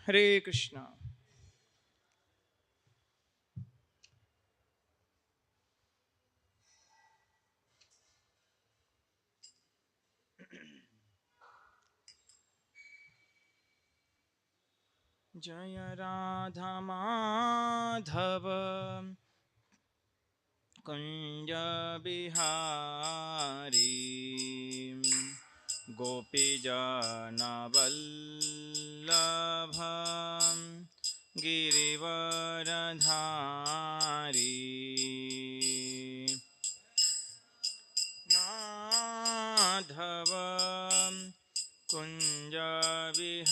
Hare Krishna. Jaya Radha Madhava Kunja Bihari Gopijana Vallabha Girivaradhari Madhava Kunja Vihari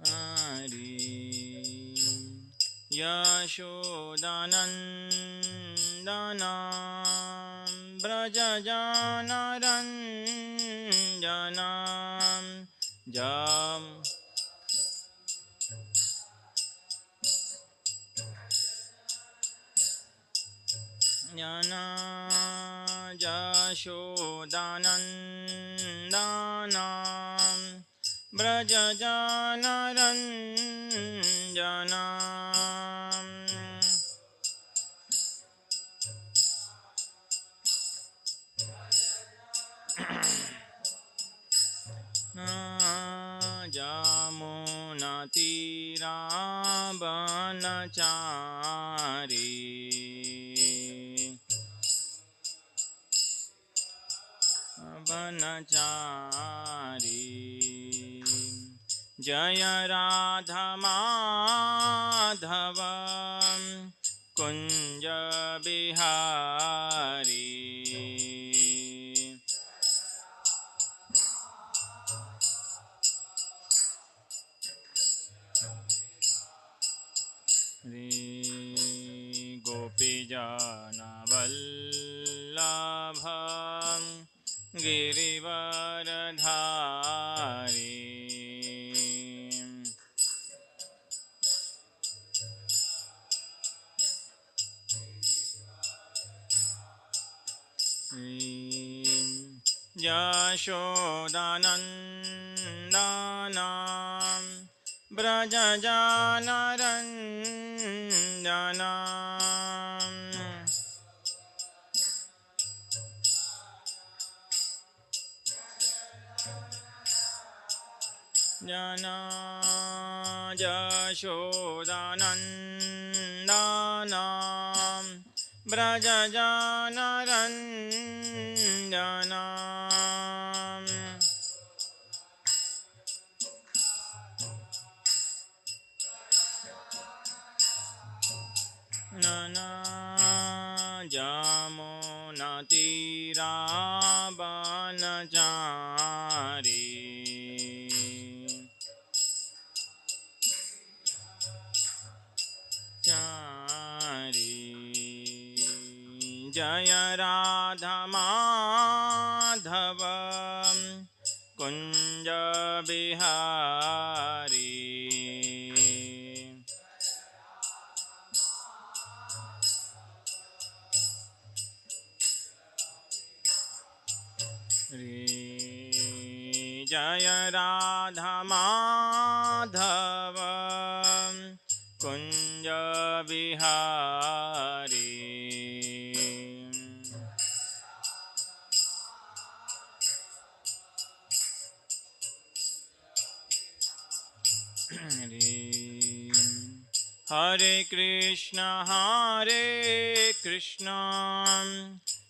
Hari Yashodanandana Brajajanaranjana Jam Jana Jashodanandana Brajajanaranjana Jamunatirabanachari Banachari Jaya Radha Madhava Kunja Bihari Re Gopijana Vallabha Girivaradhari Yashodanandana Brajajanaranjana Jana Jashodanandana Brajajanaranjana Nana Jamunatirabanachari Chari Jaya Radha Madhava Kunja Bihari Re Jaya Radha Madhava Kunja Bihari Re Hare Krishna Hare Krishna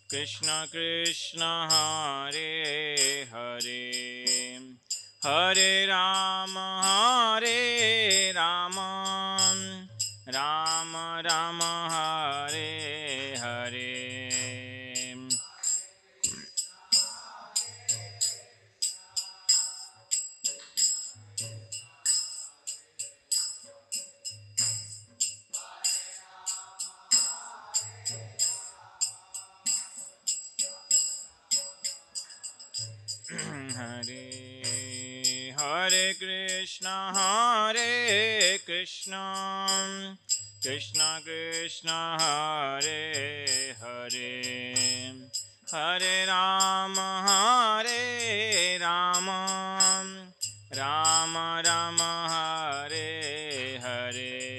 Krishna Krishna Hare Hare Hare Rama Hare Rama Rama Rama Hare Hare Hare Hare Krishna Krishna Krishna Krishna Hare Hare Hare Rama Rama Rama Hare Hare Hare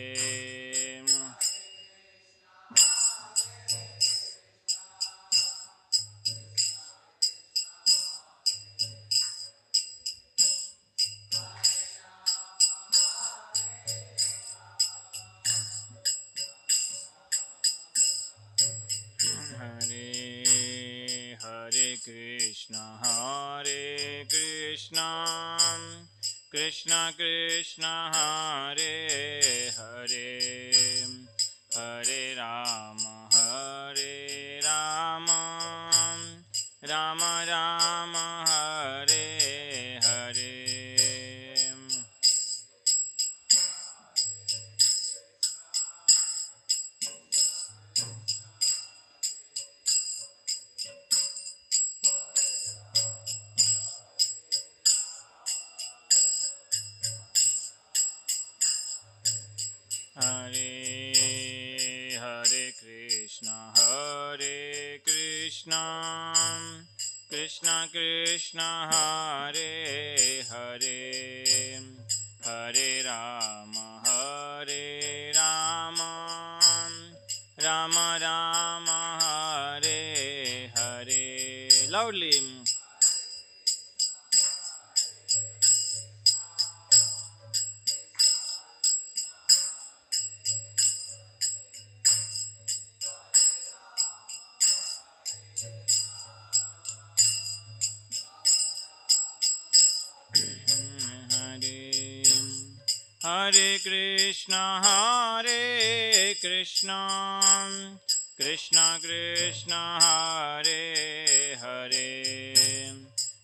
Hare Krishna Krishna Krishna Hare Hare Hare Rama Rama Rama Hare Hare Hare Hare Krishna Krishna Krishna Hare Hare Hare Rama Rama Rama Hare Hare loudly Hare Krishna Krishna Krishna Hare Hare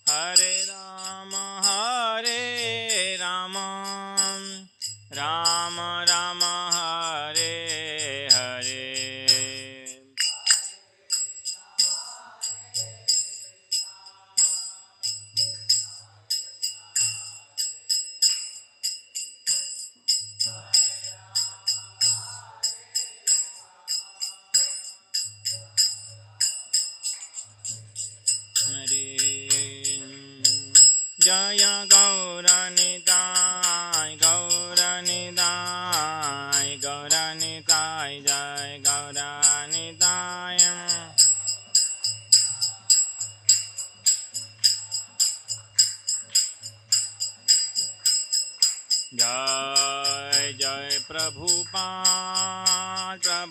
Hare Rama Rama Rama Hare Hare Jaya Gauranitai Jai Gauranitai Jai Jai Prabhupada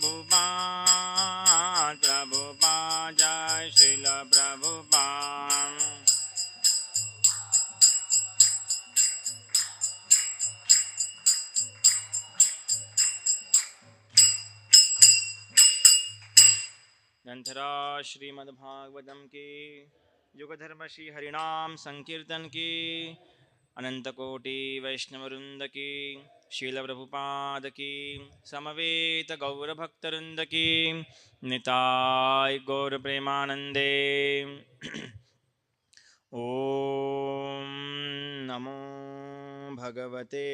Jai Srila Prabhupada ग्रंथरा Shrimad Bhagavatam की युगधर्म श्री हरिनाम संकीर्तन की अनंत कोटि वैष्णववृंद की शील प्रभुपाद की समवेत गौर भक्तवृंद की निताय गौर प्रेमानंदे ओम नमो भगवते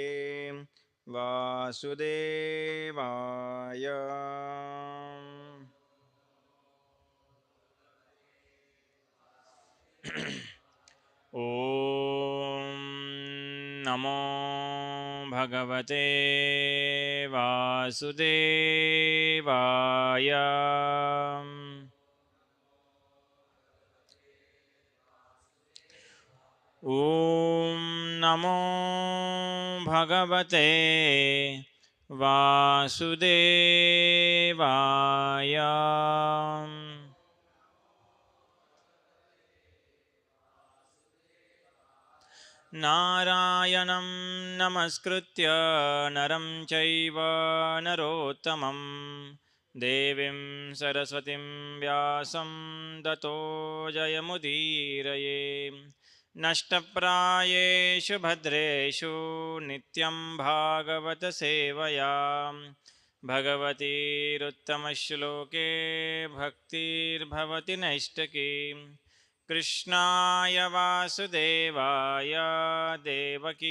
वासुदेवाय ओम नमो भगवते वासुदेवाय ओम नमो भगवते वासुदेवाय नारायणं नमस्कृत्य नरं चैव नरोत्तमं देवीं सरस्वतीं व्यासं ततो जयमुदीरये नष्टप्रायेषु भद्रेषु नित्यं भागवत सेवया भगवतीरुत्तमश्लोके भक्तिर्भवति नैष्टकी कृष्णाय वासुदेवाय देवकीनन्दनाय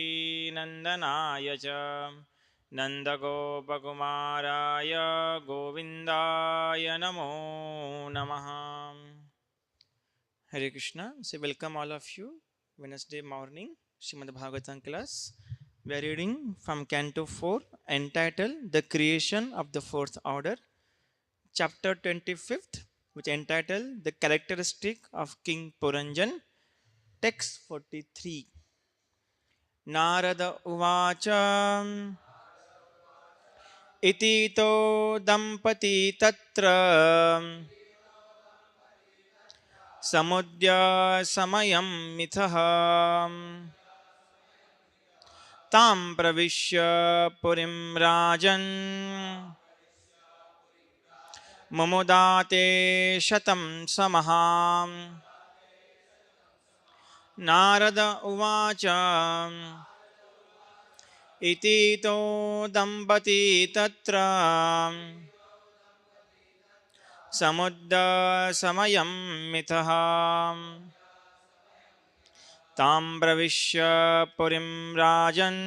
च नन्दगोपकुमाराय गोविन्दाय नमो नमः. Hare Krishna. So welcome all of you. Wednesday morning, Srimad Bhagavatam class. We are reading from Canto 4, entitled The Creation of the Fourth Order, chapter 25th, which entitled The Characteristic of King Puranjan, text 43. Narada Uvacha Itito Dampati Tatra Samudya Samayam Mithaha Tam Pravishya Purim Rajan Mumudate Shatam Samaham Narada Uvacha Itito Dampati Tatra Samudya Samayam Mithaha Tam Pravishya Purim Rajan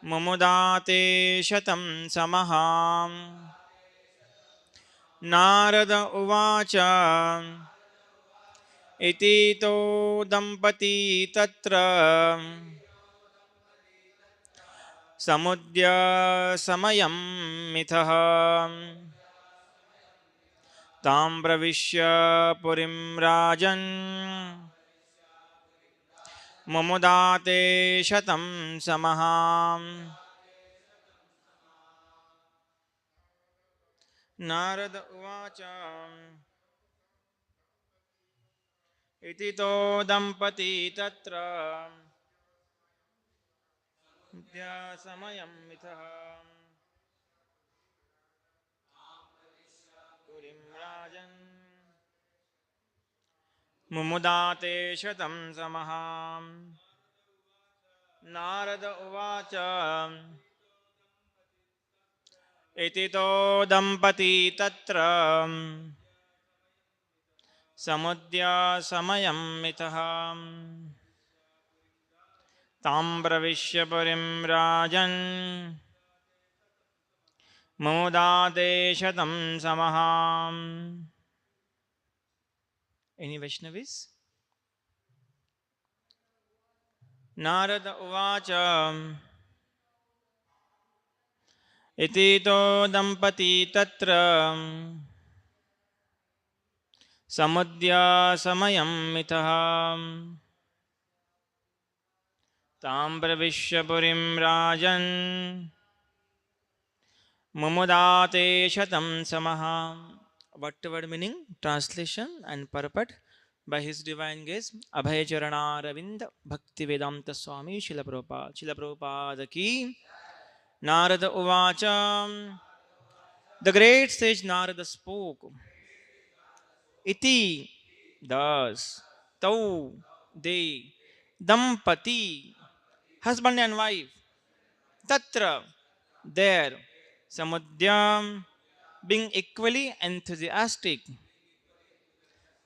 Mumudate Shatam Samaham Narada Uvacha Itito Dampati Tatra Samudya Samayam Mithaha Tam Pravishya Purim Rajan Mumudate Shatam Samaham Narada Uvacha Itito Dampati Tatra Vidya Samayam Mithaha Purim Rajan Mumudate Shatam Samaham Narada Uvacha Itito Dampati Tatra Samudya Samayam Mithaha Tam Pravishya Purim Rajan Mumudate Shatam Samaham. Any Vaishnavis? Narada Uvacha Itito Dampati Tatra Samudya Samayam Mithaha Tam Pravishya Purim Rajan Mumudate Shatam Samaham. Word meaning, translation and purport by His Divine Grace Abhay Charana Ravinda Bhakti Vedanta Swami Srila Prabhupada. Srila Prabhupada ki. Narada Uvacha. The great sage Narada spoke. Iti, thus, tau, they, dampati, husband and wife, tatra, there, samudyam, being equally enthusiastic,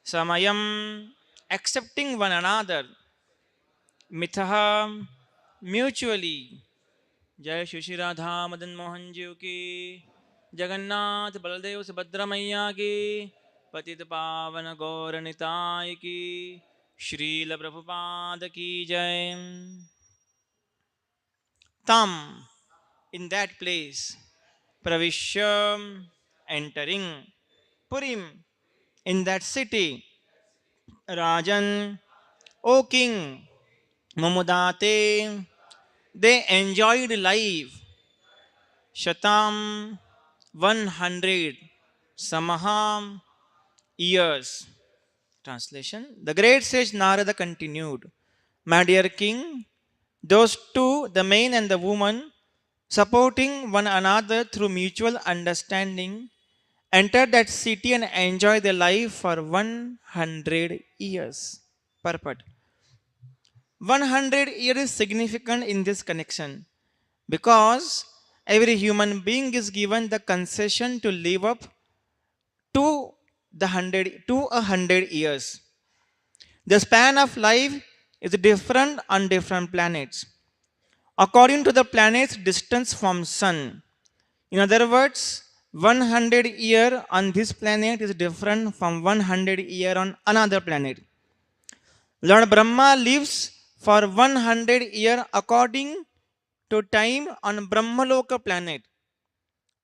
samayam, accepting one another, mithaha, mutually. जय श्री श्री राधा मदन मोहन जी की, जगन्नाथ बलदेव सुभद्रा मैया की, पतित पावन गौर निताय की, श्रील प्रभुपाद की जय. Tam, in that place, pravishya, entering, purim, in that city, rajan, O king, mumudate, they enjoyed life, shatam, 100, samaham, years. Translation. The great sage Narada continued, my dear king, those two, the man and the woman, supporting one another through mutual understanding, entered that city and enjoyed their life for 100 years. Purport. 100 years is significant in this connection because every human being is given the concession to live up to a hundred years. The span of life is different on different planets. according to the planet's distance from sun. In other words, 100 year on this planet is different from 100 year on another planet. Lord Brahma lives for 100 year according to time on Brahmaloka planet.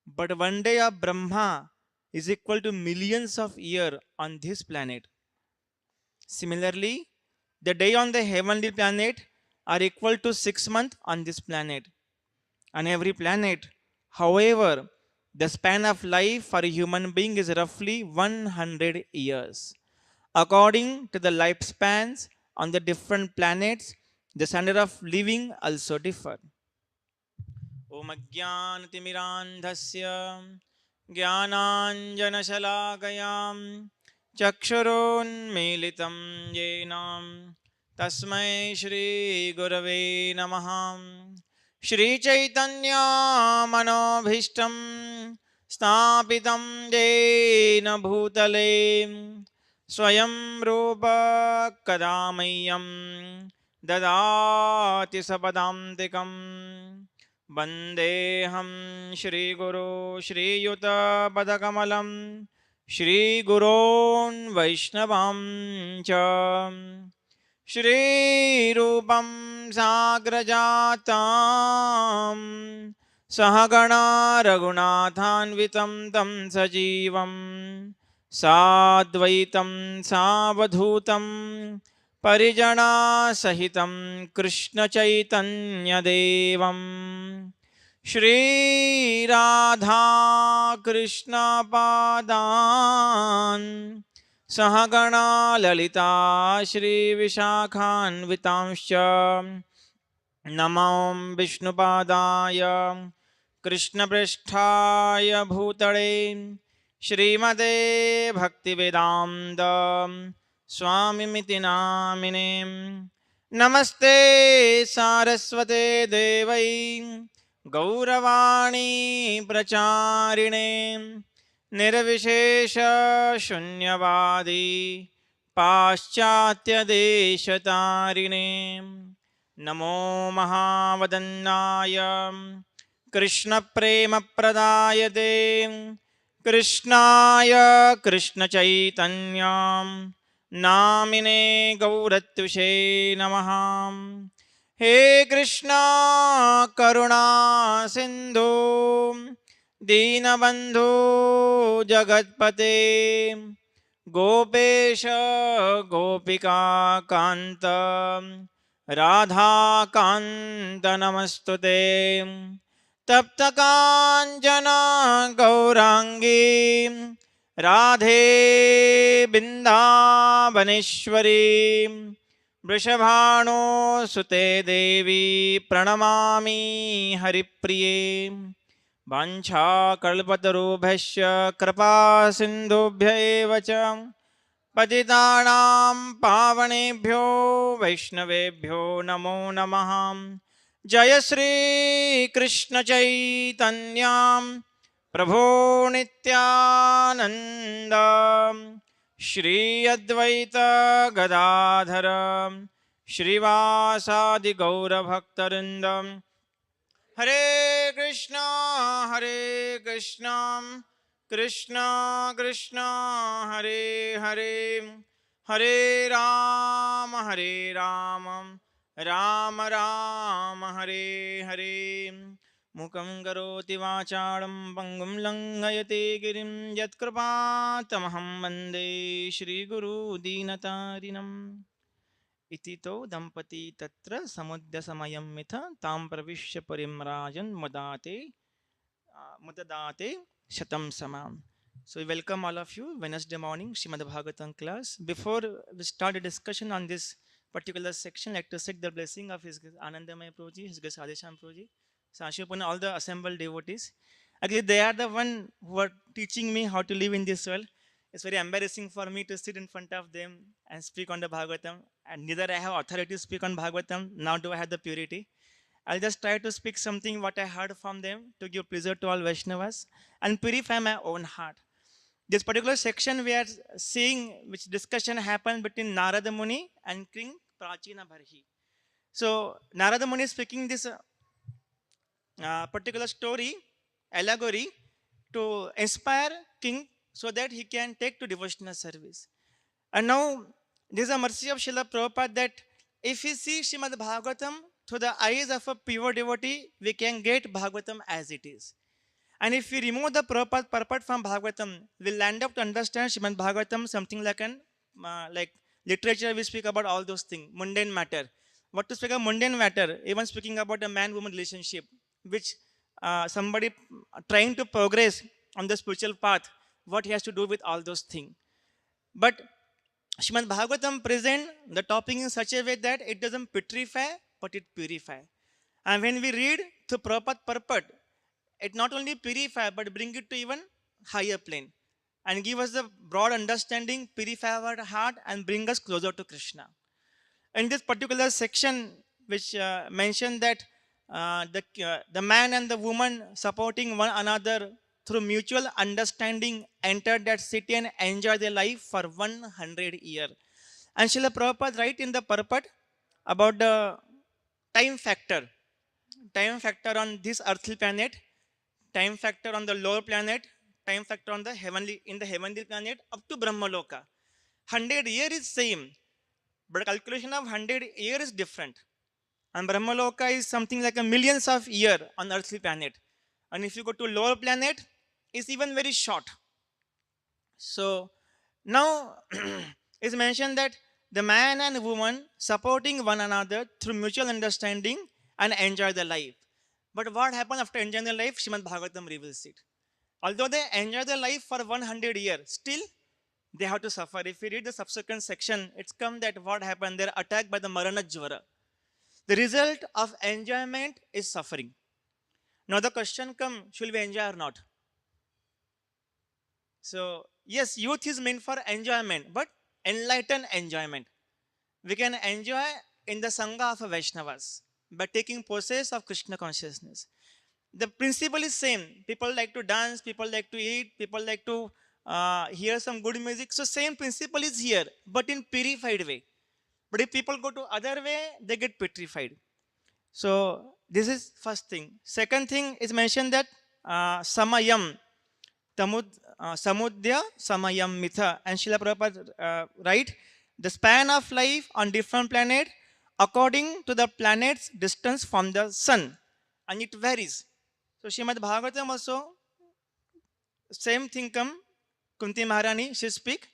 But one day of Brahma is equal to millions of years on this planet. Similarly, the day on the heavenly planet are equal to 6 months on this planet. On every planet, however, the span of life for a human being is roughly 100 years. According to the lifespans on the different planets, the standard of living also differ. Om Ajnanatimirandhasya Jnananjanashalakayam Chakshurunmilitam Yenam Tasmai Shri Gurave Namah. Shri Chaitanya Manobhishtam Stapitam Jena Bhutale Swayam Rupa Kadamayam Dadati Sapadamtikam Vandeham Shri Guru Shri Yuta Padakamalam Shri Gurun Vaishnavam Cha Shri Rupam Sagrajatam Sahagana Raghunathanvitam Tam Sajivam Sadvaitam Savadhutam Parijana Sahitam Krishna Chaitanya Devam Shri Radha Krishna Padan Sahagana Lalita Shri Vishakhanvitamscha Namam Vishnupadaya Krishna Prishthaya Bhutale Shrimate Bhaktivedanta Swami Miti Namine Namaste Saraswate Devai Gauravani Pracharine Nirvishesha Shunyavadi Paschatya Deshatarine Namo Mahavadannaya Krishna Prema Pradayate Krishnaya Krishna Chaitanyam Namine Gauratvushe Namaham. He Krishna Karuna Sindhu Dinabandhu Jagatpate Gopesha Gopika Kanta Radha Kanta Namastute Tapta Kanchana Gaurangi Radhe Bindavaneshwari Vrishabhano Sute Devi Pranamami Haripriye Vancha Kalpatarubhasya Kripa Sindhubhya Evacha Patitanam Pavanebhyo Vaishnavebhyo Namo Namah. Jaya Shri Krishna Chaitanyam Prabhu Nityananda Shri Advaita Gadadhara Shrivasadi Gaura Bhaktarindam Hare Krishna Krishna Krishna Hare Hare Hare Rama Rama Rama Hare Hare Mukam Karoti Vacharam Pangum Langayate Girim Yatkripatamaham Vande Shri Guru Dinatarinam Itito Dampati Tatra Samudya Samayam Mitha Tam Pravishya Parimrajan Mudadate Shatam Samam. So we welcome all of you Wednesday morning Srimad Bhagavatam class. Before we start a discussion on this particular section, I'd like to seek the blessing of His Grace Anandamaya Prabhuji, His Grace Adesham Prabhuji, Sashipuna, all the assembled devotees. Actually, they are the one who are teaching me how to live in this world. It's very embarrassing for me to sit in front of them and speak on the Bhagavatam. And neither I have authority to speak on Bhagavatam, now do I have the purity. I'll just try to speak something what I heard from them to give pleasure to all Vaishnavas and purify my own heart. This particular section we are seeing which discussion happened between Narada Muni and King Prachina Bharhi. So Narada Muni is speaking this particular story, allegory, to inspire king so that he can take to devotional service. And now, there is a mercy of Srila Prabhupada that if we see Srimad Bhagavatam through the eyes of a pure devotee, we can get Bhagavatam as it is. And if we remove the Prabhupada purport from Bhagavatam, we'll end up to understand Srimad Bhagavatam something like an like literature. We speak about all those things, mundane matter. What to speak of mundane matter? Even speaking about a man-woman relationship, which somebody trying to progress on the spiritual path, what he has to do with all those things. But Srimad Bhagavatam present the topic in such a way that it doesn't petrify, but it purify. And when we read to Prabhupada purport, it not only purify, but bring it to even higher plane and give us the broad understanding, purify our heart and bring us closer to Krishna. In this particular section, which mentioned that the man and the woman supporting one another through mutual understanding entered that city and enjoyed their life for 100 years. And Srila Prabhupada write in the purport about the time factor. Time factor on this earthly planet, time factor on the lower planet, time factor on the heavenly in the heavenly planet up to Brahmaloka. 100 year is same, but calculation of 100 year is different. And Brahmaloka is something like a millions of year on earthly planet. And if you go to lower planet, it's even very short. So now it's mentioned that the man and woman supporting one another through mutual understanding and enjoy the life. But what happened after enjoying the life? Srimad Bhagavatam reveals it. Although they enjoy their life for 100 years, still they have to suffer. If you read the subsequent section, it's come that what happened, they're attacked by the Marana Jvara. The result of enjoyment is suffering. Now the question comes, should we enjoy or not? So yes, youth is meant for enjoyment, but enlightened enjoyment. We can enjoy in the Sangha of Vaishnavas by taking process of Krishna consciousness. The principle is same. People like to dance, people like to eat, people like to hear some good music. So same principle is here, but in purified way. But if people go to other way, they get petrified. So this is first thing. Second thing is mentioned that samayam, samudya samayam mitha. And Srila Prabhupada write, the span of life on different planet according to the planet's distance from the sun. And it varies. So Srimad Bhagavatam also, same thing come, Kunti Maharani, she speak,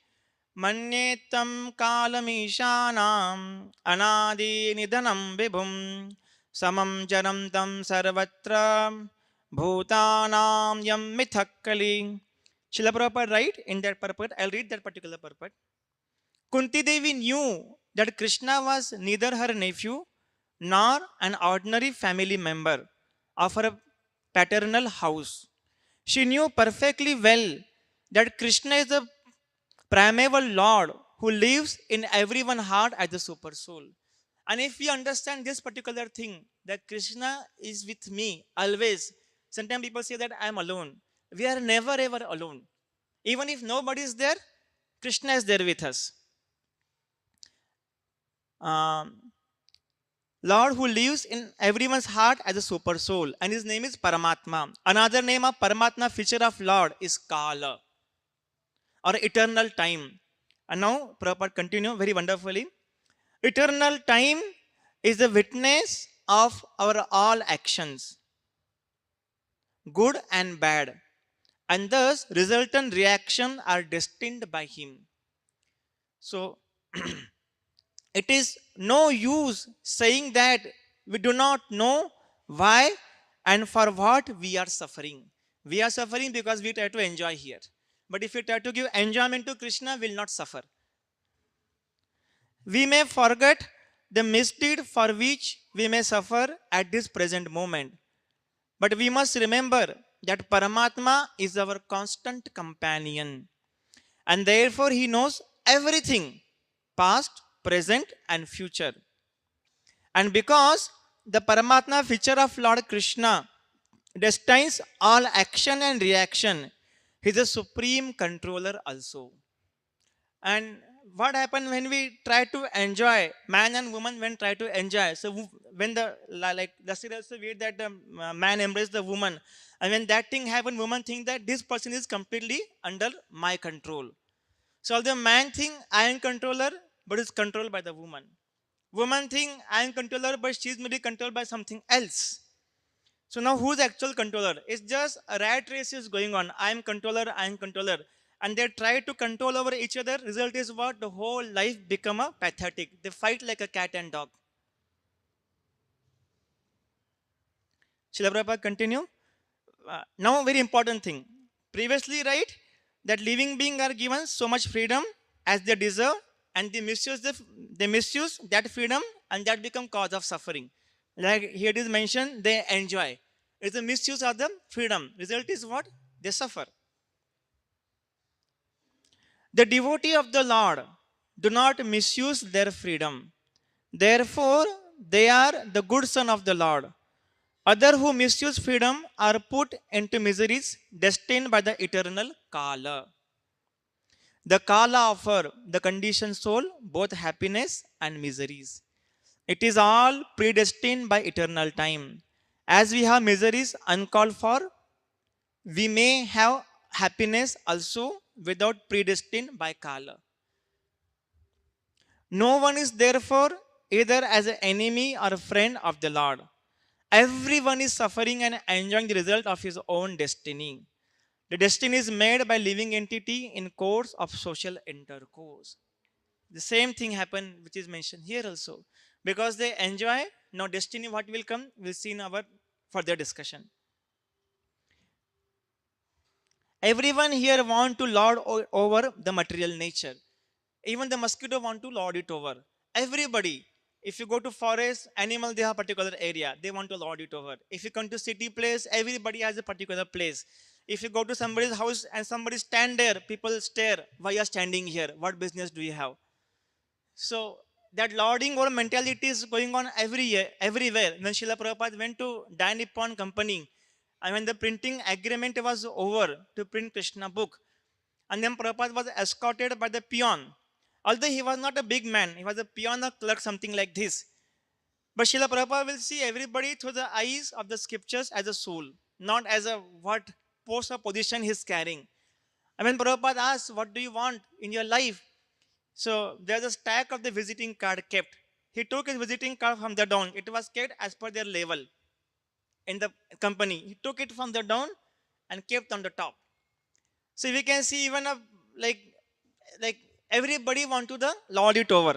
Manyetam kalamishanam anadi nidanam vibhum samam jaram tam sarvatra bhutanam yam mithakkali. Srila Prabhupada write in that purport, I'll read that particular purport. Kunti Devi knew that Krishna was neither her nephew nor an ordinary family member of her paternal house. She knew perfectly well that Krishna is the primeval Lord who lives in everyone's heart as the super soul. And if we understand this particular thing, that Krishna is with me always, sometimes people say that I am alone. We are never ever alone. Even if nobody is there, Krishna is there with us. Lord who lives in everyone's heart as a super soul, and his name is Paramatma. Another name of Paramatma, feature of Lord, is Kala or eternal time. And now Prabhupada continue very wonderfully. Eternal time is the witness of our all actions, good and bad, and thus resultant reaction are destined by him. So it is no use saying that we do not know why and for what we are suffering. We are suffering because we try to enjoy here. But if we try to give enjoyment to Krishna, we will not suffer. We may forget the misdeed for which we may suffer at this present moment. But we must remember that Paramatma is our constant companion. And therefore he knows everything, past, present and future. And because the Paramatma feature of Lord Krishna destines all action and reaction, he is a supreme controller also. And what happened when we try to enjoy, man and woman when try to enjoy, so when the like the serial also read that the man embrace the woman, and when that thing happen, woman think that this person is completely under my control. So the man think I am controller, but is controlled by the woman. Woman think I am controller, but she's maybe controlled by something else. So now who's actual controller? It's just a rat race is going on. I am controller, I am controller. And they try to control over each other. Result is what? The whole life become a pathetic. They fight like a cat and dog. Srila Prabhupada continue. Now very important thing. Previously, right, that living beings are given so much freedom as they deserve, and they misuse that freedom, and that become cause of suffering. Like here it is mentioned, they enjoy. It's a misuse of the freedom. Result is what? They suffer. The devotee of the Lord do not misuse their freedom. Therefore, they are the good son of the Lord. Others who misuse freedom are put into miseries destined by the eternal Kala. The Kala offer the conditioned soul both happiness and miseries. It is all predestined by eternal time. As we have miseries uncalled for, we may have happiness also without predestined by Kala. No one is therefore either as an enemy or a friend of the Lord. Everyone is suffering and enjoying the result of his own destiny. The destiny is made by living entity in course of social intercourse. The same thing happened which is mentioned here also. Because they enjoy, now destiny what will come, we'll see in our further discussion. Everyone here want to lord over the material nature. Even the mosquito want to lord it over. Everybody. If you go to forest, animal, they have particular area. They want to lord it over. If you come to city place, everybody has a particular place. If you go to somebody's house and somebody stand there, people stare. Why are you standing here? What business do you have? So that lording over mentality is going on everywhere. When Srila Prabhupada went to Dai Nippon company, and when the printing agreement was over to print Krishna book, and then Prabhupada was escorted by the peon. Although he was not a big man, he was a peon or clerk, something like this. But Srila Prabhupada will see everybody through the eyes of the scriptures as a soul, not as a what post or position he's carrying. And when Prabhupada asks, what do you want in your life? So there's a stack of the visiting card kept. He took his visiting card from the down. It was kept as per their level in the company. He took it from the down and kept on the top. So we can see even a like like everybody want to the lord it over.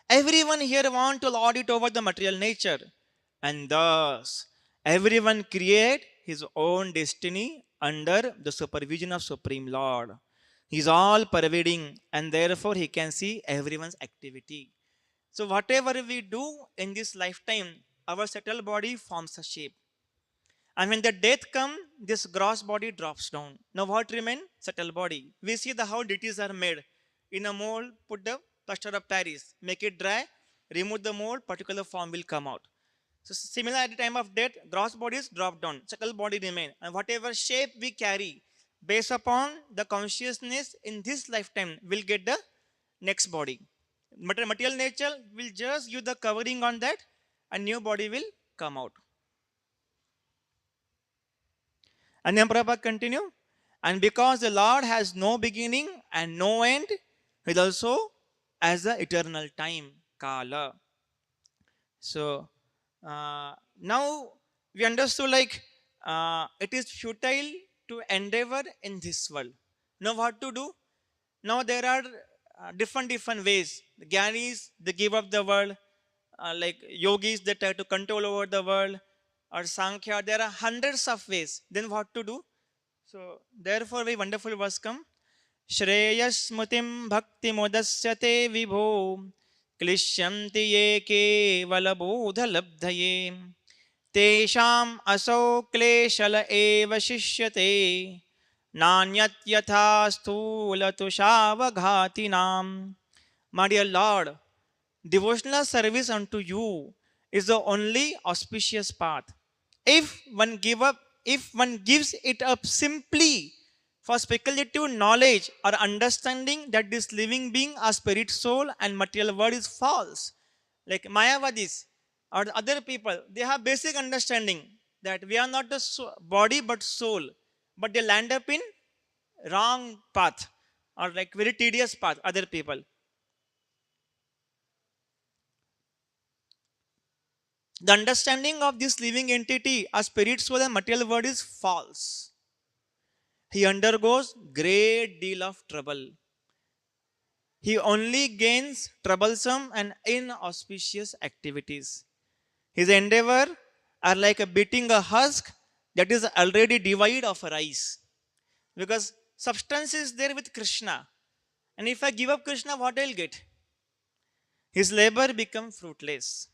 Everyone here want to lord it over the material nature, and thus everyone create his own destiny under the supervision of Supreme Lord. He's all pervading, and therefore he can see everyone's activity. So whatever we do in this lifetime, our subtle body forms a shape. And when the death come, this gross body drops down. Now what remain? Subtle body. We see the how deities are made. In a mold, put the plaster of Paris, make it dry, remove the mold, particular form will come out. So similar at the time of death, gross bodies drop down, subtle body remain. And whatever shape we carry, based upon the consciousness in this lifetime, will get the next body. Material nature will just give the covering on that, a new body will come out. And then Prabhupada continue. And because the Lord has no beginning and no end, He also has the eternal time, Kala. So now we understood like it is futile to endeavor in this world. Now what to do? Now there are different ways. The Gyanis, they give up the world. Like yogis, they try to control over the world. Or Sankhya, there are hundreds of ways. Then what to do? So therefore, very wonderful verse come. Shreyasmutim bhakti modasyate vibho klishyanti ye kevala bodha labdhaye tesham asau kleshala eva shishyate nanyat yatha sthula tushavaghatinam. My dear Lord, devotional service unto you is the only auspicious path. If one gives it up simply for speculative knowledge or understanding that this living being, a spirit soul and material world is false. Like Mayavadis or other people, they have basic understanding that we are not the body but soul, but they land up in wrong path or like very tedious path. Other people, the understanding of this living entity, a spirit soul and material world is false. He undergoes great deal of trouble. He only gains troublesome and inauspicious activities. His endeavor are like a beating a husk that is already devoid of rice. Because substance is there with Krishna. And if I give up Krishna, what I'll get? His labor become fruitless.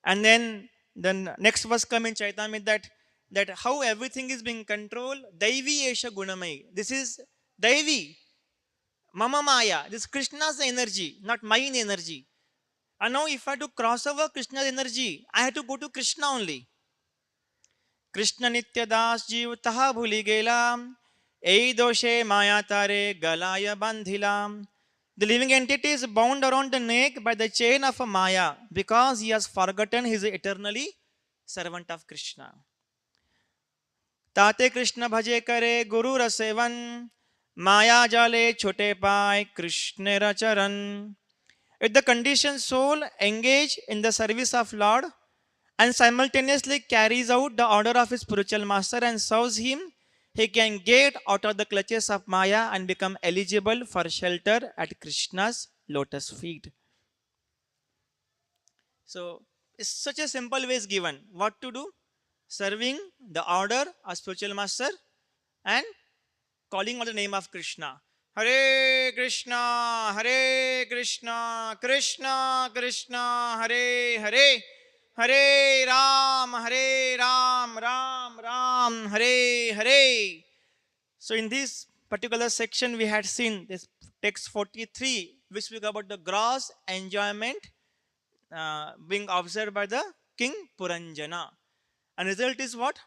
And then the next verse come in Chaitamit that how everything is being controlled. Daivi Esha Gunamai. This is Daivi. Mama Maya. This is Krishna's energy, not mine energy. And now if I have to cross over Krishna's energy, I have to go to Krishna only. Krishna Nitya Das Jeev Taha Bhuli Gelam. Ei doshe Maya Tare Galaya Bandhilam. The living entity is bound around the neck by the chain of a Maya because he has forgotten he is eternally servant of Krishna. Tate Krishna bhaje kare Guru Rasevan. Maya jale chote pai Krishna racharan. If the conditioned soul engage in the service of Lord and simultaneously carries out the order of his spiritual master and serves him, he can get out of the clutches of Maya and become eligible for shelter at Krishna's lotus feet. So, it's such a simple way is given. What to do? Serving the order of spiritual master and calling on the name of Krishna. Hare Krishna, Hare Krishna, Krishna Krishna, Hare Hare, Hare Ram, Ram Ram, Hare Hare. So in this particular section, we had seen this text 43, which speaks about the gross enjoyment being observed by the king Puranjana. And result is what?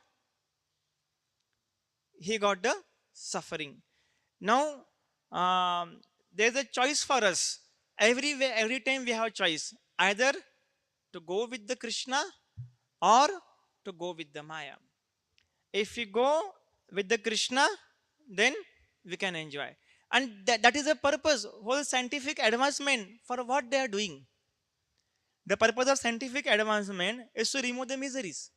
He got the suffering. Now, there's a choice for us. Every time we have a choice. Either to go with the Krishna or to go with the Maya. If we go with the Krishna, then we can enjoy. And that is the purpose, whole scientific advancement for what they are doing. The purpose of scientific advancement is to remove the miseries.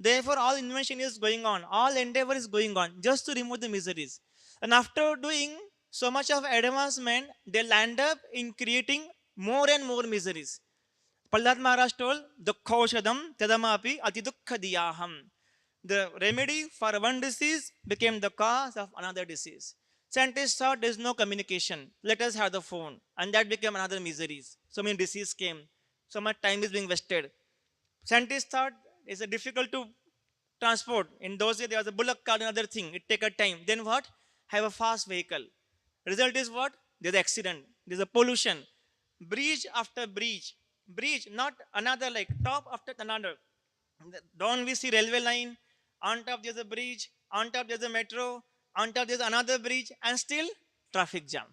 Therefore, all invention is going on, all endeavor is going on just to remove the miseries. And after doing so much of advancement, they land up in creating more and more miseries. Prahlad Maharaj told, Dukkhoshadam tadamapi atidukkha. The remedy for one disease became the cause of another disease. Scientists thought there is no communication. Let us have the phone. And that became another miseries. So many diseases came. So much time is being wasted. Scientists thought it's difficult to transport. In those days, there was a bullock cart and other thing. It take a time. Then what? Have a fast vehicle. Result is what? There's accident. There's a pollution. Bridge after bridge. Bridge, not another like top after another. Down we see railway line. On top there's a bridge. On top there's a metro. On top there's another bridge. And still traffic jam.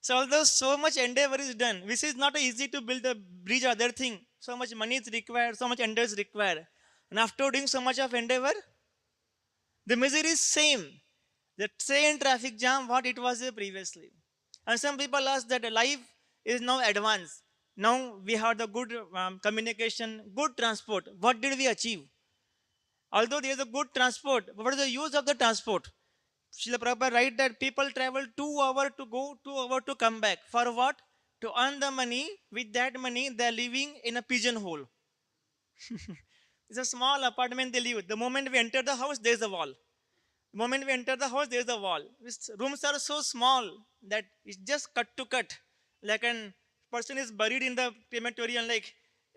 So although so much endeavor is done, which is not easy to build a bridge or other thing. So much money is required, so much endeavor is required. And after doing so much of endeavor, the misery is same. The same traffic jam what it was previously. And some people ask that life is now advanced. Now we have the good communication, good transport. What did we achieve? Although there is a good transport, what is the use of the transport? Srila Prabhupada write that people travel 2 hours to go, 2 hours to come back. For what? To earn the money. With that money, they are living in a pigeonhole. It's a small apartment they live. The moment we enter the house, there is a wall. The moment we enter the house, there is a wall. These rooms are so small that it's just cut to cut. Like a person is buried in the crematorium, like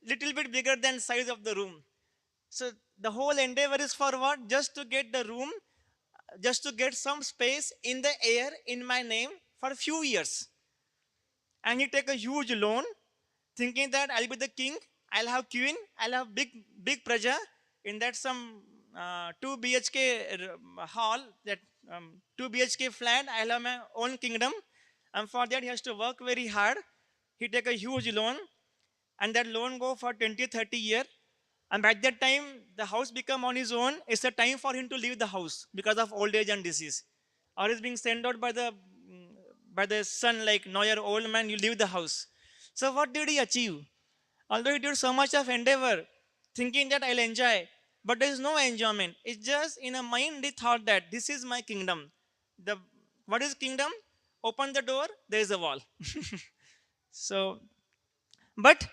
little bit bigger than size of the room. So the whole endeavor is for what? Just to get the room, just to get some space in the air in my name for a few years. And he take a huge loan, thinking that I'll be the king, I'll have queen, I'll have big praja. In that some 2 BHK hall, that 2 BHK flat. I'll have my own kingdom. And for that, he has to work very hard. He take a huge loan, and that loan go for 20, 30 year. And by that time, the house become on his own. It's a time for him to leave the house because of old age and disease. Or he's being sent out by the son, like, no, you're old man, you leave the house. So what did he achieve? Although he did so much of endeavor, thinking that I'll enjoy, but there is no enjoyment. It's just in a mind he thought that this is my kingdom. The what is kingdom? Open the door, there is a wall. So, but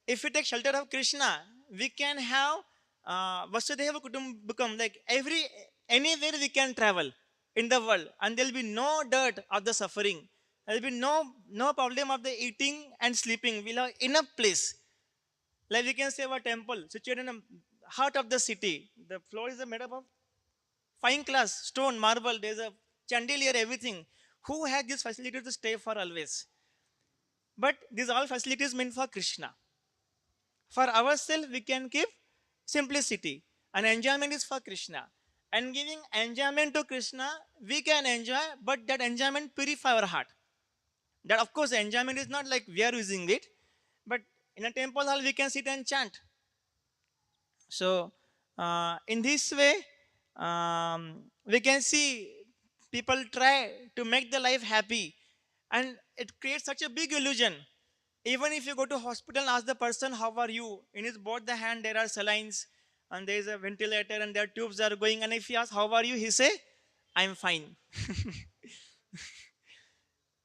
if we take shelter of Krishna, we can have Vasudhaiva Kutumbakam, like anywhere we can travel in the world, and there'll be no dirt of the suffering. There'll be no problem of the eating and sleeping. We'll have enough place. Like we can say our temple situated in the heart of the city. The floor is made up of fine class, stone, marble. There's a chandelier, everything. Who had this facility to stay for always? But these all facilities meant for Krishna. For ourselves, we can give simplicity. And enjoyment is for Krishna. And giving enjoyment to Krishna, we can enjoy, but that enjoyment purify our heart. That of course enjoyment is not like we are using it, but in a temple hall we can sit and chant. So in this way, we can see people try to make the life happy, and it creates such a big illusion. Even if you go to hospital and ask the person, how are you? In his both the hand there are salines, and there is a ventilator, and their tubes are going. And if he asks, how are you? He say, I'm fine.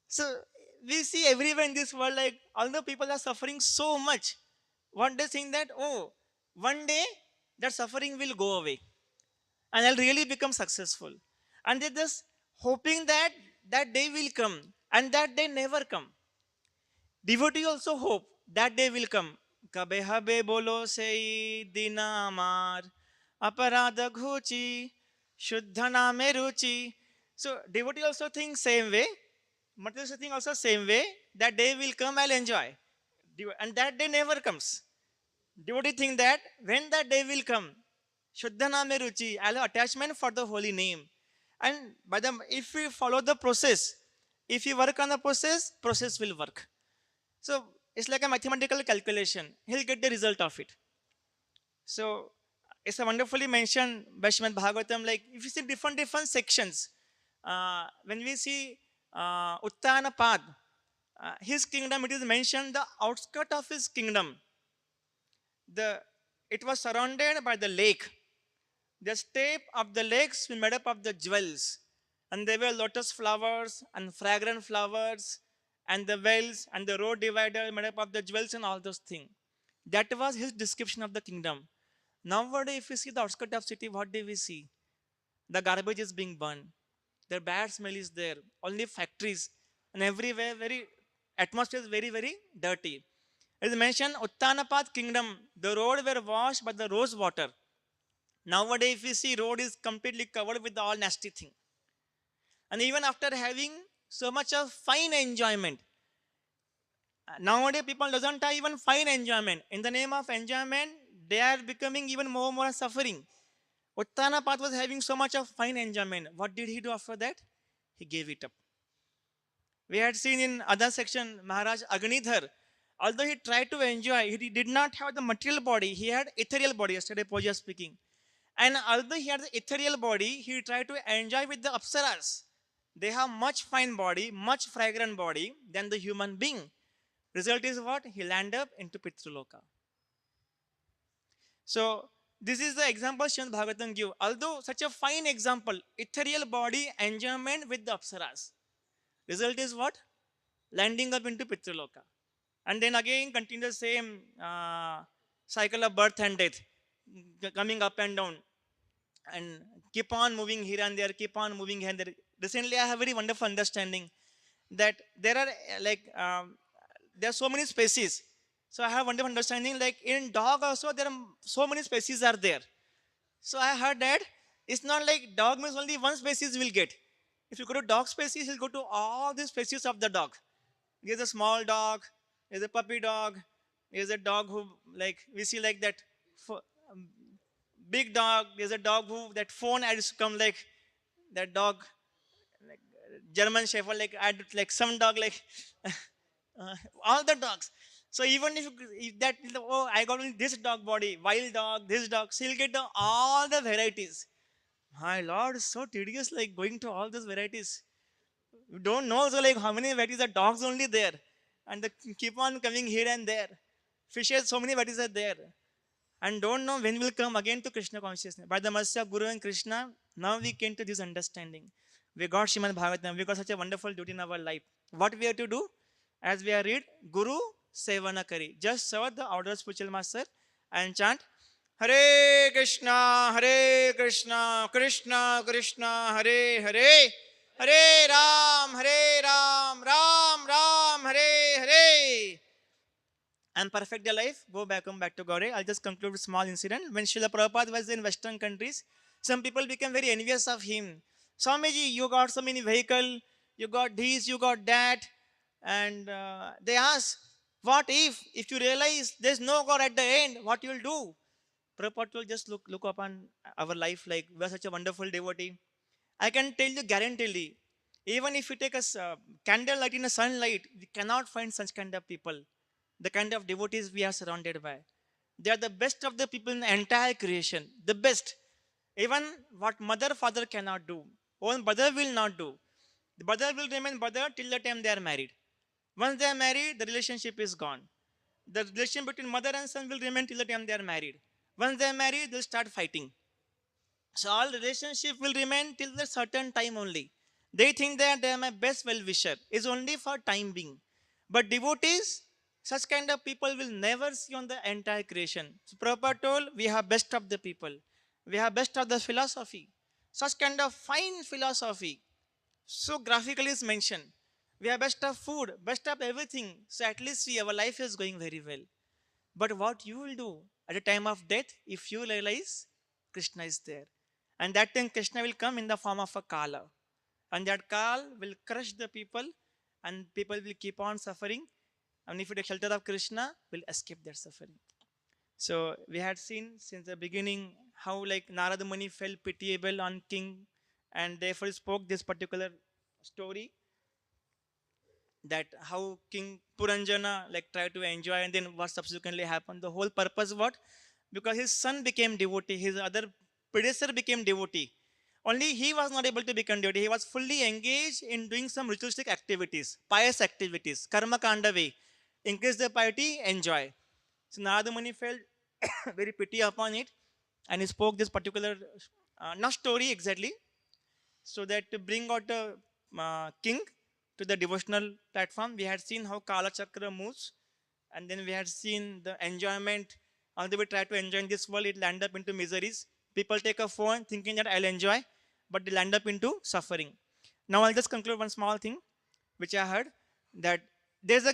So we see everywhere in this world, like although people are suffering so much, what they think that, oh, one day that suffering will go away and I'll really become successful. And they're just hoping that that day will come, and that day never come. Devotee also hope that day will come. Kabe habe bolo sei dina amar aparadha ghuchi shuddha name ruchi. So devotee also think same way. Materialist think also same way. That day will come, I'll enjoy. And that day never comes. Devotee think that when that day will come, Shuddha Name Ruchi, I'll have attachment for the holy name. And if we follow the process, if you work on the process will work. So it's like a mathematical calculation. He'll get the result of it. So it's a wonderfully mentioned by Srimad Bhagavatam. Like if you see different sections, when we see Uttana Pad, his kingdom, it is mentioned the outskirt of his kingdom. It was surrounded by the lake. The step of the lakes were made up of the jewels, and there were lotus flowers and fragrant flowers, and the wells and the road divider made up of the jewels and all those things. That was his description of the kingdom. Nowadays, if we see the outskirts of city, what do we see? The garbage is being burned. The bad smell is there. Only factories, and everywhere very atmosphere is very very dirty. It is mentioned Uttanapat kingdom. The road were washed by the rose water. Nowadays, if we see road is completely covered with all nasty thing. And even after having so much of fine enjoyment, nowadays people doesn't have even fine enjoyment. In the name of enjoyment, they are becoming even more suffering. Uttanapat was having so much of fine enjoyment. What did he do after that? He gave it up. We had seen in other section Maharaj Agnidhar. Although he tried to enjoy, he did not have the material body. He had ethereal body. Yesterday, Pooja speaking. And although he had the ethereal body, he tried to enjoy with the apsaras. They have much fine body, much fragrant body than the human being. Result is what? He land up into Pitraloka. So this is the example Srimad Bhagavatam give. Although such a fine example, ethereal body enjoyment with the apsaras. Result is what? Landing up into Pitraloka. And then again continue the same cycle of birth and death, coming up and down, and keep on moving here and there, keep on moving here and there. Recently, I have very wonderful understanding that there are there are so many species. So I have wonderful understanding, like in dog also there are so many species are there. So I heard that it's not like dog means only one species will get. If you go to dog species, you'll go to all the species of the dog. There's a small dog, there's a puppy dog, there's a dog who like we see like that big dog. There's a dog who that phone had to come like that dog, like German Shepherd, like add like some dog like all the dogs. So even if that oh I got only this dog body, wild dog, this dog, so he'll get all the varieties. My lord, it's so tedious like going to all those varieties. You don't know so like how many varieties are dogs only there, and they keep on coming here and there. Fishes, so many varieties are there, and don't know when will come again to Krishna consciousness. By the mercy of Guru and Krishna, now we came to this understanding. We got Shrimad Bhagavatam. We got such a wonderful duty in our life. What we have to do? As we are read, Guru Sevana Kari. Just serve the order of spiritual master and chant Hare Krishna, Krishna Krishna, Hare Hare, Hare Ram, Ram Ram, Hare Hare, and perfect their life, come back to Gauri. I'll just conclude with a small incident. When Srila Prabhupada was in Western countries, some people became very envious of him. Swamiji, you got so many vehicle, you got this, you got that. And they asked, what if you realize there's no God at the end, what you'll do? Prabhupada will just look upon our life like we're such a wonderful devotee. I can tell you guaranteedly, even if you take a candle light in a sunlight, we cannot find such kind of people, the kind of devotees we are surrounded by. They are the best of the people in the entire creation. The best. Even what mother, father cannot do, own brother will not do. The brother will remain brother till the time they are married. Once they are married, the relationship is gone. The relation between mother and son will remain till the time they are married. Once they are married, they'll start fighting. So all relationship will remain till the certain time only. They think that they are my best well-wisher. Is only for time being. But devotees, such kind of people will never see on the entire creation. So Prabhupada told, we have best of the people. We have best of the philosophy. Such kind of fine philosophy. So graphically is mentioned. We have best of food, best of everything. So at least see our life is going very well. But what you will do at the time of death if you realize Krishna is there? And that time Krishna will come in the form of a Kala. And that Kala will crush the people and people will keep on suffering. And if you take shelter of Krishna, will escape their suffering. So we had seen since the beginning how like Narada Muni felt pitiable on king and therefore spoke this particular story, that how King Puranjana like tried to enjoy and then what subsequently happened. The whole purpose what? Because his son became devotee, his other predecessor became devotee. Only he was not able to become devotee. He was fully engaged in doing some ritualistic activities, pious activities, karma kanda way. Increase the piety, enjoy. So Narada Muni felt very pity upon it and he spoke this particular, not story exactly, so that to bring out the king to the devotional platform. We had seen how Kala Chakra moves, and then we had seen the enjoyment. Although we try to enjoy in this world, it land up into miseries. People take a phone thinking that I'll enjoy, but they land up into suffering. Now I'll just conclude one small thing, which I heard, that there's a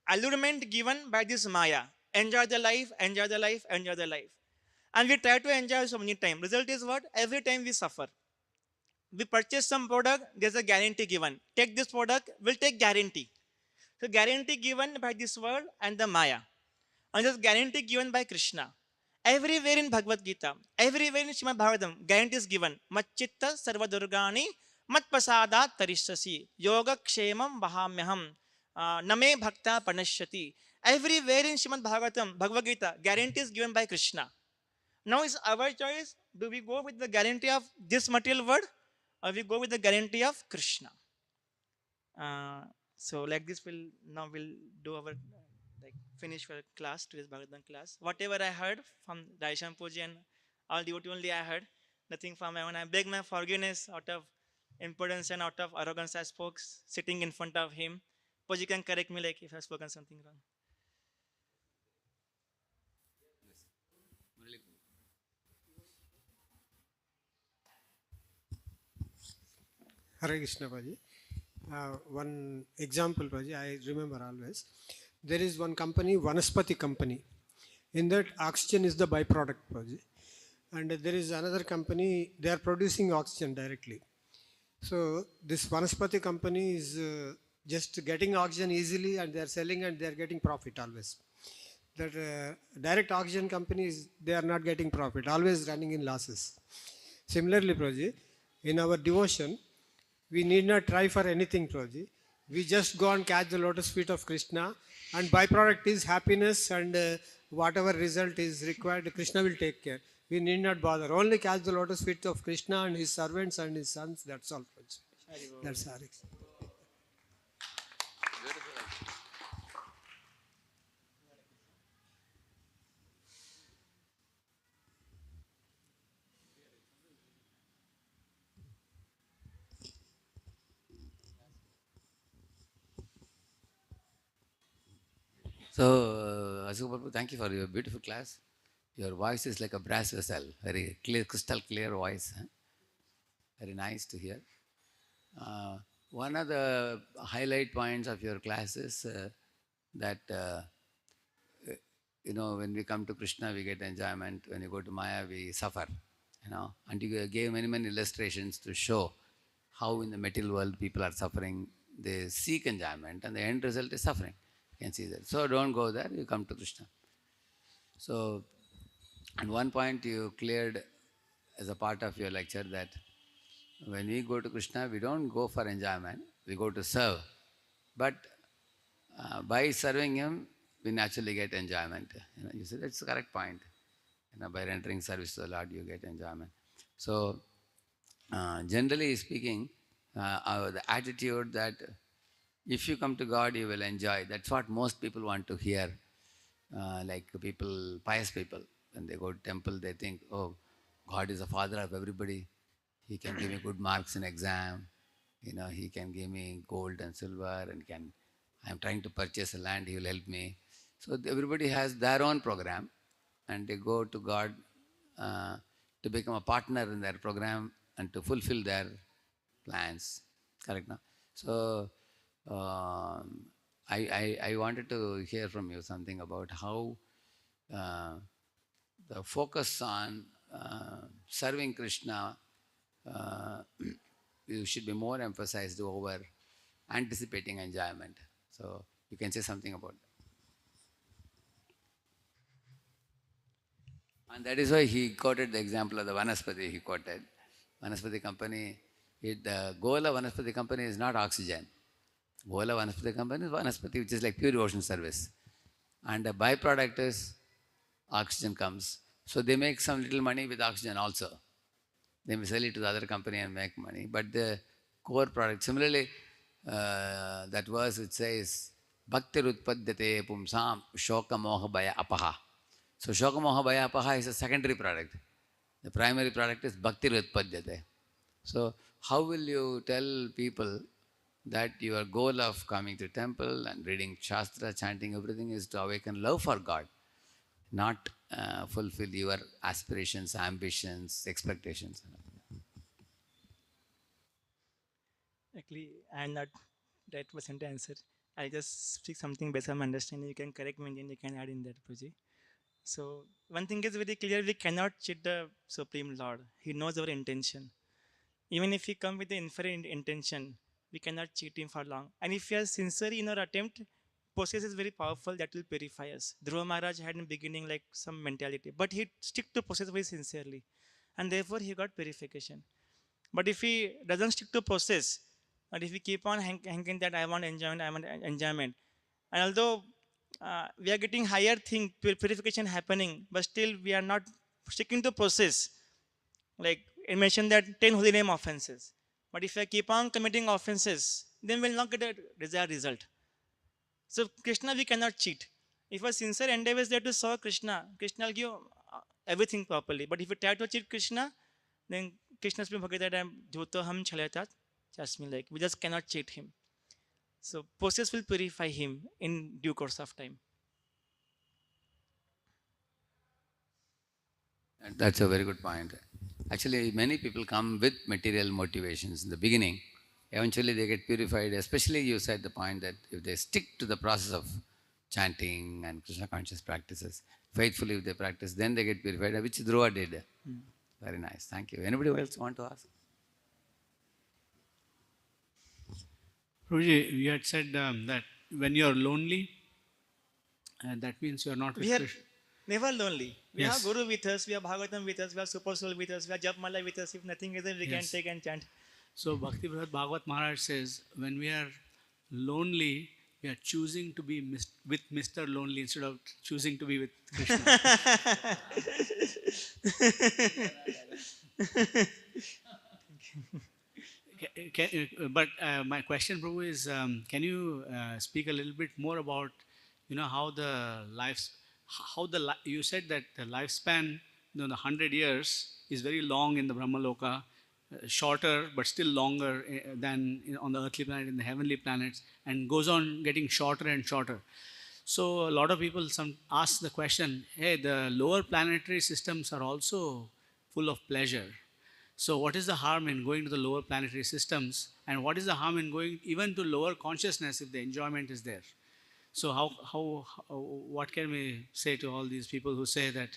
allurement given by this Maya. Enjoy the life, enjoy the life, enjoy the life. And we try to enjoy so many times. Result is what? Every time we suffer. We purchase some product, there's a guarantee given. Take this product, we'll take guarantee. So guarantee given by this world and the Maya. And this guarantee given by Krishna. Everywhere in Bhagavad Gita, everywhere in Srimad Bhagavatam, guarantee is given. Machchitta sarva durgani mat pasadat tarishasi yoga kshemam vahamyaham name bhakta panashyati. Everywhere in Srimad Bhagavatam, Bhagavad Gita, guarantee is given by Krishna. Now is our choice. Do we go with the guarantee of this material world or we go with the guarantee of Krishna? So like this we'll do our like finish for class, today's Bhagavatam class. Whatever I heard from Daisham Puji and all devotee only I heard, nothing from my own. I beg my forgiveness out of impudence and out of arrogance I spoke sitting in front of him. Puji can correct me like if I've spoken something wrong. Hare Krishna Paji. One example Paji, I remember always. There is one company, Vanaspati company. In that, oxygen is the byproduct Paji. And there is another company, they are producing oxygen directly. So this Vanaspati company is just getting oxygen easily and they are selling and they are getting profit always. that direct oxygen companies, they are not getting profit, always running in losses. Similarly, Prabhuji, in our devotion, we need not try for anything, Prabhuji. We just go and catch the lotus feet of Krishna, and byproduct is happiness, and whatever result is required, Krishna will take care. We need not bother. Only catch the lotus feet of Krishna and his servants and his sons. That's all, Prabhuji. That's Hare. So, Prabhu, thank you for your beautiful class. Your voice is like a brass vessel, very clear, crystal clear voice. Huh? Very nice to hear. One of the highlight points of your class is that, when we come to Krishna, we get enjoyment. When you go to Maya, we suffer. And you gave many, many illustrations to show how in the material world people are suffering. They seek enjoyment and the end result is suffering. You can see that. So don't go there, you come to Krishna. So, at one point you cleared as a part of your lecture that when we go to Krishna, we don't go for enjoyment, we go to serve. But by serving Him, we naturally get enjoyment. You said that's the correct point. By rendering service to the Lord, you get enjoyment. So, generally speaking, the attitude that if you come to God, you will enjoy. That's what most people want to hear. Like people, pious people, when they go to temple, they think, oh, God is the father of everybody. He can give me good marks in exam. He can give me gold and silver, and I'm trying to purchase a land, He will help me. So everybody has their own program, and they go to God to become a partner in their program and to fulfill their plans. Correct, no? So I wanted to hear from you something about how uh, the focus on serving Krishna you should be more emphasized over anticipating enjoyment. So you can say something about that. And that is why he quoted the example of the Vanaspati he quoted. Vanaspati company, the goal of Vanaspati company is not oxygen. Goal of Vanaspati company is Vanaspati, which is like pure devotion service. And the byproduct is oxygen comes. So they make some little money with oxygen also. They may sell it to the other company and make money. But the core product, similarly, that verse which says, Bhakti Rutpadyate Pumsam Shoka Moha Bhaya Apaha. So Shoka Moha Bhaya Apaha is a secondary product. The primary product is Bhakti Rutpadyate. So how will you tell people that your goal of coming to temple and reading Shastra, chanting everything is to awaken love for God, not fulfill your aspirations, ambitions, expectations? Actually, I'm not that person to answer. I just speak something based on my understanding. You can correct me and then you can add in that, Puji. So one thing is very clear: we cannot cheat the Supreme Lord. He knows our intention. Even if we come with the inferent intention, we cannot cheat him for long. And if we are sincere in our attempt, process is very powerful that will purify us. Dhruva Maharaj had in the beginning like some mentality, but he stick to process very sincerely, and therefore he got purification. But if he doesn't stick to process, and if we keep on hanging that I want enjoyment, and although we are getting higher thing purification happening, but still we are not sticking to process. Like it mentioned that 10 holy name offenses. But if I keep on committing offenses, then we'll not get a desired result. So Krishna we cannot cheat. If a sincere endeavor is there to serve Krishna, Krishna will give everything properly. But if you try to cheat Krishna, then Krishna's been forget that I'm Dhoto Ham Chalatat. Just me like we just cannot cheat him. So process will purify him in due course of time. That's a very good point. Actually, many people come with material motivations in the beginning. Eventually, they get purified. Especially, you said the point that if they stick to the process of chanting and Krishna conscious practices faithfully, if they practice, then they get purified, which Dhruva did. Very nice. Thank you. Anybody else want to ask? Prabhuji, you had said that when you're lonely, that means you are not with We are Krishna. never lonely. We have Yes. Guru with us, we have Bhagavatam with us, we have Super Soul with us, we have Japmala with us. If nothing is there, we can Yes. take and chant. So Bhakti Bhagavat Maharaj says, when we are lonely, we are choosing to be with Mr. Lonely instead of choosing to be with Krishna. But my question, Prabhu, is can you speak a little bit more about, how the lives, you said that the lifespan, the 100 years is very long in the Brahmaloka, shorter but still longer than on the earthly planet, in the heavenly planets, and goes on getting shorter and shorter. So a lot of people some ask the question, hey, the lower planetary systems are also full of pleasure. So what is the harm in going to the lower planetary systems, and what is the harm in going even to lower consciousness if the enjoyment is there? So how what can we say to all these people who say that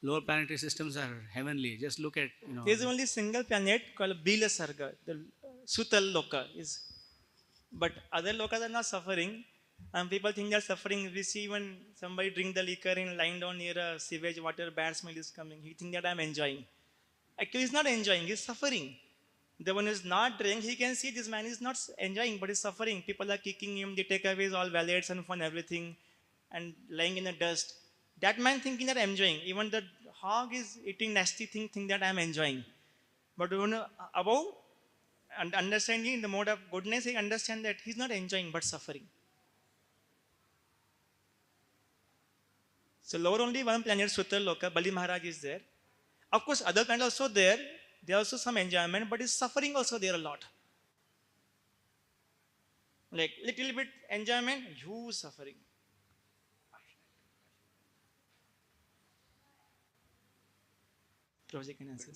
lower planetary systems are heavenly? Just look at There is only single planet called Bila Sarga, the Sutal Loka is. But other lokas are not suffering. And people think they're suffering. We see when somebody drink the liquor and lying down near a sewage water, bad smell is coming. He think that I'm enjoying. Actually, he's not enjoying. He's suffering. The one who's not drink, he can see this man is not enjoying, but he's suffering. People are kicking him. The takeaway is all wallets and fun, everything, and lying in the dust. That man thinking that I'm enjoying. Even the hog is eating nasty thing, think that I'm enjoying. But when above and understanding in the mode of goodness, he understand that he's not enjoying but suffering. So lower only one planet, Sutra Loka, Bali Maharaj is there. Of course, other planets also there. There also some enjoyment, but is suffering also there a lot. Like little bit enjoyment, huge suffering. Prabhuji can answer.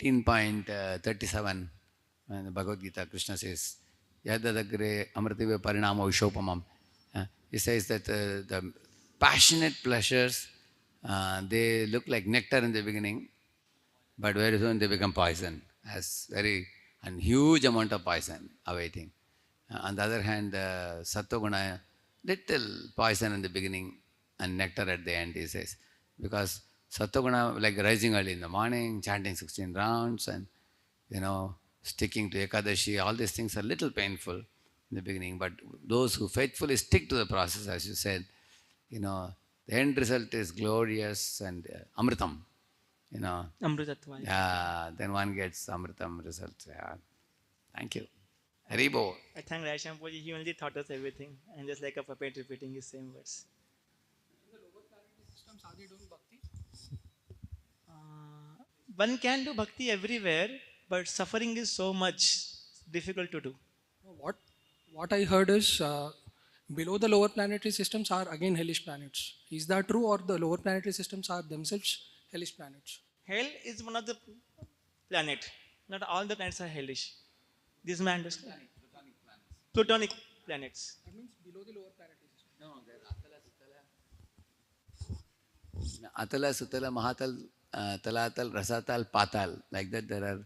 In 18.37, when the Bhagavad Gita, Krishna says, Yadadagre amritive parinamo vishopamam. He says that the passionate pleasures, they look like nectar in the beginning, but very soon they become poison, as very and huge amount of poison awaiting. On the other hand, Sattva-guna, little poison in the beginning and nectar at the end, he says. Because Sattva-guna, like rising early in the morning, chanting 16 rounds and, sticking to Ekadashi, all these things are little painful in the beginning. But those who faithfully stick to the process, as you said, the end result is glorious and amritam. Amrutatva. Yeah, then one gets amritam results. Yeah. Thank you. Haribo. I thank Raishampurji, he only taught us everything and just like a puppet repeating his same words. One can do bhakti everywhere, but suffering is so much difficult to do. What what I heard is below the lower planetary systems are again hellish planets. Is that true, or the lower planetary systems are themselves hellish planets? Hell is one of the planet. Not all the planets are hellish. This man understand? Plutonic planets. That means below the lower planetary system. No, there's Atala, Sutala, Mahatal, Talatal, Rasatal, Patal. Like that there are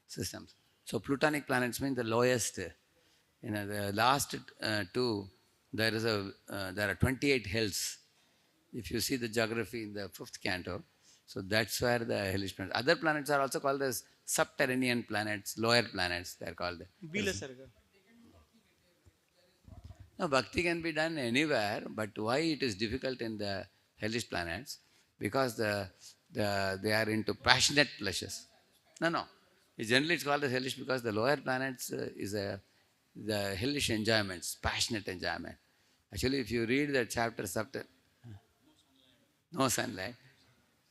systems. So plutonic planets mean the lowest. The last two, there are 28 hells. If you see the geography in the 5th canto, so that's where the hellish planets. Other planets are also called as subterranean planets, lower planets. They are called. Bila Sarga. No, bhakti can be done anywhere, but why it is difficult in the hellish planets? Because they are into passionate pleasures. No. Generally it's called as hellish because the lower planets is the hellish enjoyments, passionate enjoyment. Actually, if you read the chapter, no sunlight.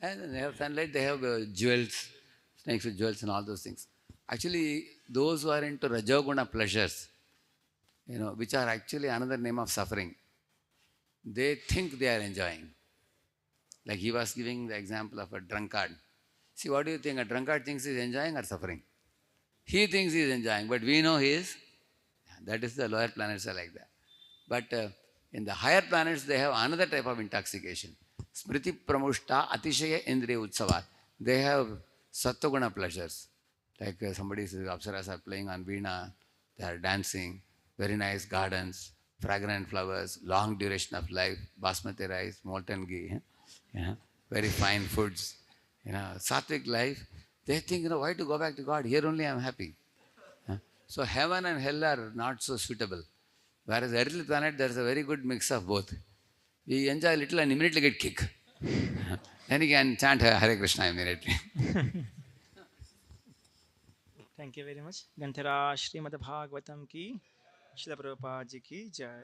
And they have sunlight, they have jewels, snakes with jewels and all those things. Actually, those who are into Rajoguna pleasures, which are actually another name of suffering, they think they are enjoying. Like he was giving the example of a drunkard. See, what do you think? A drunkard thinks he is enjoying or suffering? He thinks he is enjoying, but we know he is. That is the lower planets are like that. But in the higher planets, they have another type of intoxication. Smriti pramushta atishaya indriya utsavat. They have sattva-guna pleasures. Like somebody's apsaras are playing on veena, they are dancing, very nice gardens, fragrant flowers, long duration of life, basmati rice, molten ghee, very fine foods, sattvic life. They think, why to go back to God? Here only I am happy. So heaven and hell are not so suitable. Whereas earthly planet, there is a very good mix of both. We enjoy a little and immediately get kick. Then you can chant Hare Krishna immediately. Thank you very much. Ganthara Srimad Bhagavatam ki, Srila Prabhupada ji ki jai.